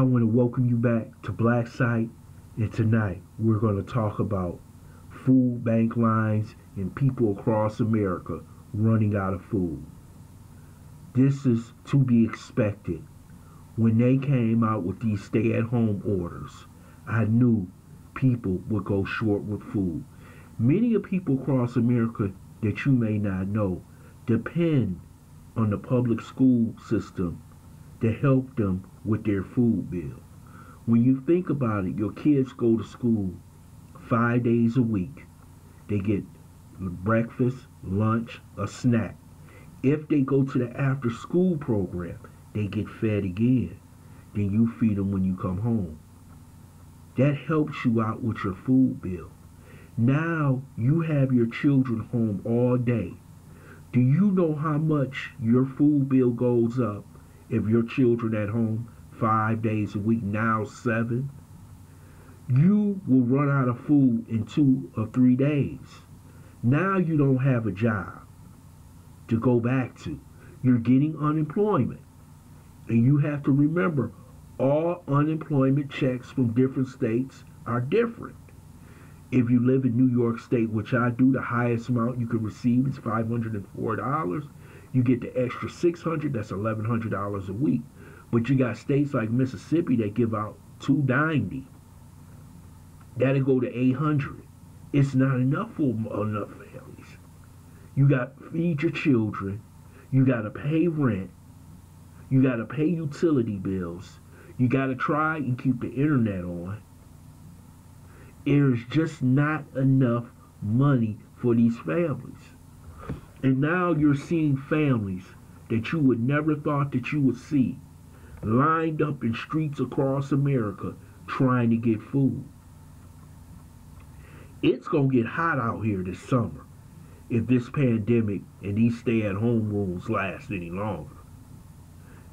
I want to welcome you back to Black Site, and tonight we're going to talk about food bank lines and people across America running out of food. This is to be expected. When they came out with these stay at home orders, I knew people would go short with food. Many of people across America that you may not know depend on the public school system to help them with their food bill. When you think about it, your kids go to school 5 days a week. They get breakfast, lunch, a snack. If they go to the after school program, they get fed again. Then you feed them when you come home. That helps you out with your food bill. Now you have your children home all day. Do you know how much your food bill goes up if your children at home 5 days a week, now 7? You will run out of food in 2 or 3 days. Now you don't have a job to go back to. You're getting unemployment. And you have to remember, all unemployment checks from different states are different. If you live in New York State, which I do, the highest amount you can receive is $504. You get the extra $600, that's $1,100 a week. But you got states like Mississippi that give out $290. That'll go to $800. It's not enough for enough families. You got to feed your children. You got to pay rent. You got to pay utility bills. You got to try and keep the internet on. There's just not enough money for these families. And now you're seeing families that you would never thought that you would see lined up in streets across America trying to get food. It's going to get hot out here this summer if this pandemic and these stay-at-home rules last any longer.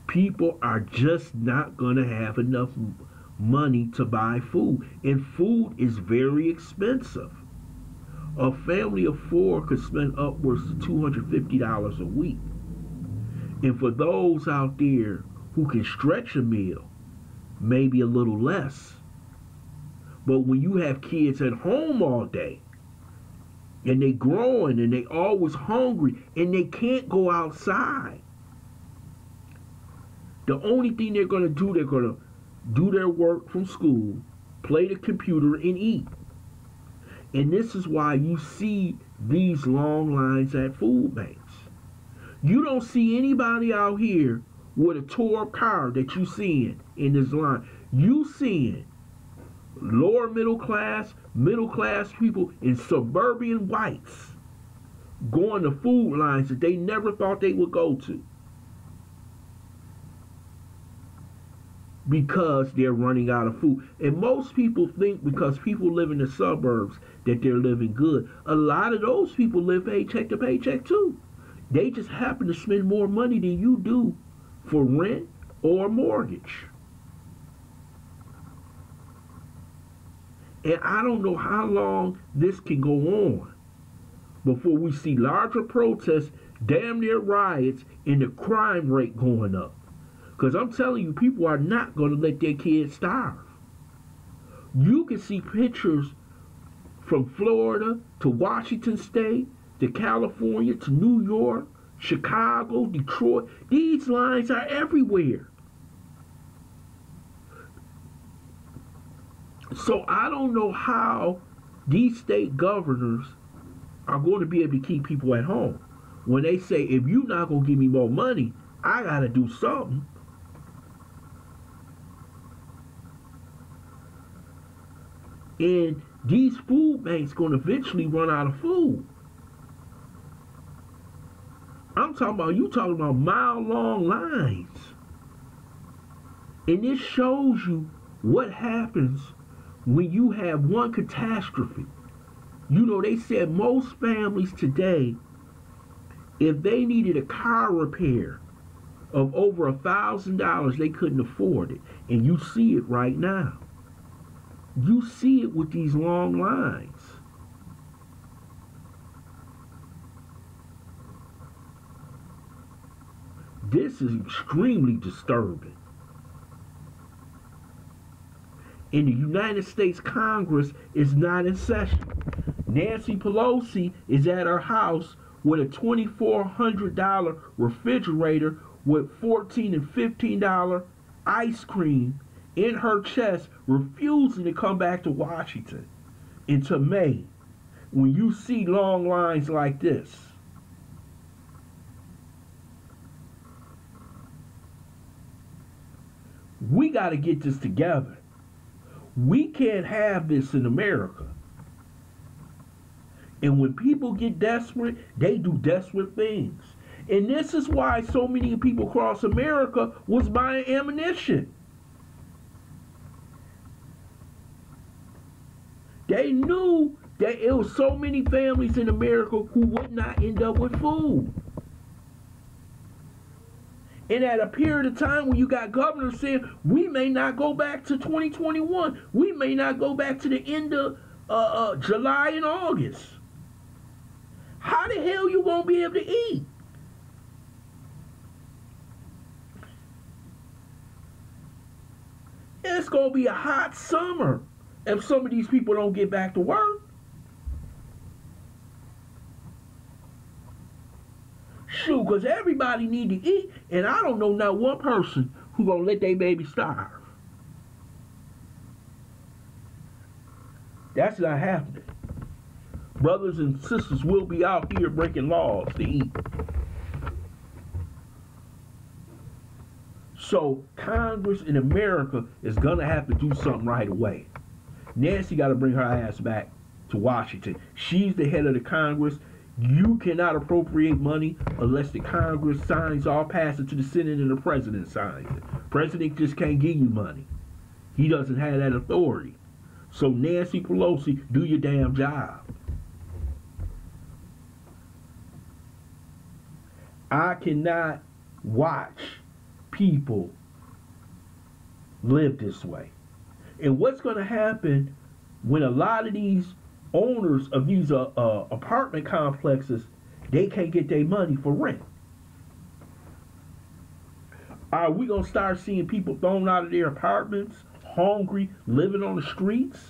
People are just not going to have enough money to buy food, and food is very expensive. A family of 4 could spend upwards of $250 a week. And for those out there who can stretch a meal, maybe a little less. But when you have kids at home all day, and they growing and they always hungry and they can't go outside, the only thing they're going to do their work from school, play the computer, and eat. And this is why you see these long lines at food banks. You don't see anybody out here with a tore up car that you seeing in this line. You seeing lower middle class people, and suburban whites going to food lines that they never thought they would go to. Because they're running out of food. And most people think because people live in the suburbs that they're living good. A lot of those people live paycheck to paycheck too. They just happen to spend more money than you do for rent or mortgage. And I don't know how long this can go on before we see larger protests, damn near riots, and the crime rate going up. Because I'm telling you, people are not going to let their kids starve. You can see pictures from Florida to Washington State to California to New York, Chicago, Detroit. These lines are everywhere. So I don't know how these state governors are going to be able to keep people at home when they say, if you're not going to give me more money, I got to do something. And these food banks going to eventually run out of food. You talking about mile-long lines. And this shows you what happens when you have one catastrophe. You know, they said most families today, if they needed a car repair of over $1,000, they couldn't afford it. And you see it right now. You see it with these long lines. This is extremely disturbing. And the United States Congress is not in session. Nancy Pelosi is at her house with a $2,400 refrigerator with $14 and $15 ice cream in her chest, refusing to come back to Washington until May, when you see long lines like this. We got to get this together. We can't have this in America. And when people get desperate, they do desperate things. And this is why so many people across America was buying ammunition. They knew that it was so many families in America who would not end up with food. And at a period of time when you got governors saying, we may not go back to 2021. We may not go back to the end of July and August. How the hell you gonna be able to eat? It's gonna be a hot summer if some of these people don't get back to work. Shoot, because everybody need to eat, and I don't know not one person who gonna let their baby starve. That's not happening. Brothers and sisters will be out here breaking laws to eat. So Congress in America is gonna have to do something right away. Nancy got to bring her ass back to Washington. She's the head of the Congress. You cannot appropriate money unless the Congress signs off, pass it to the Senate, and the President signs it. President just can't give you money. He doesn't have that authority. So Nancy Pelosi, do your damn job. I cannot watch people live this way. And what's going to happen when a lot of these owners of these apartment complexes, they can't get their money for rent? Are we going to start seeing people thrown out of their apartments, hungry, living on the streets?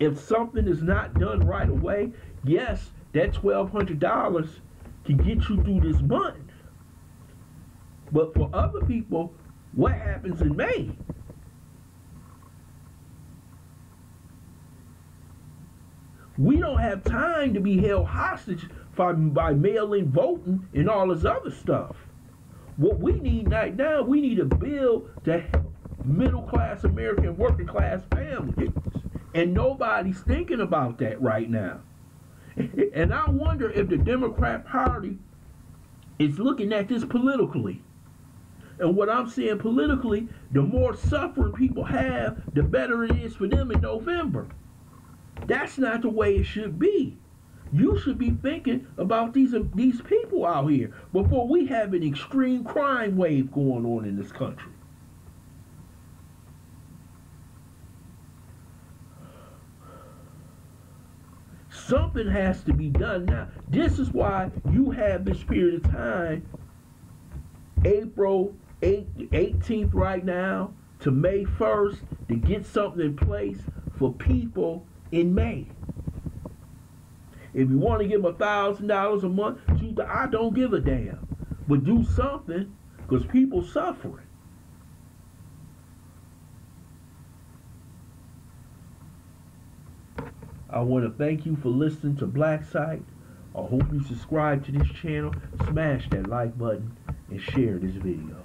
If something is not done right away, yes, that $1,200 can get you through this month. But for other people, what happens in May? We don't have time to be held hostage by mail-in voting and all this other stuff. What we need right now, we need to build the middle-class American working-class families. And nobody's thinking about that right now. And I wonder if the Democrat Party is looking at this politically. And what I'm saying politically, the more suffering people have, the better it is for them in November. That's not the way it should be. You should be thinking about these people out here before we have an extreme crime wave going on in this country. Something has to be done now. This is why you have this period of time, April 18th right now to May 1st, to get something in place for people in May. If you want to give them $1,000 a month, I don't give a damn. But do something, because people suffering. I want to thank you for listening to Black Site. I hope you subscribe to this channel, smash that like button, and share this video.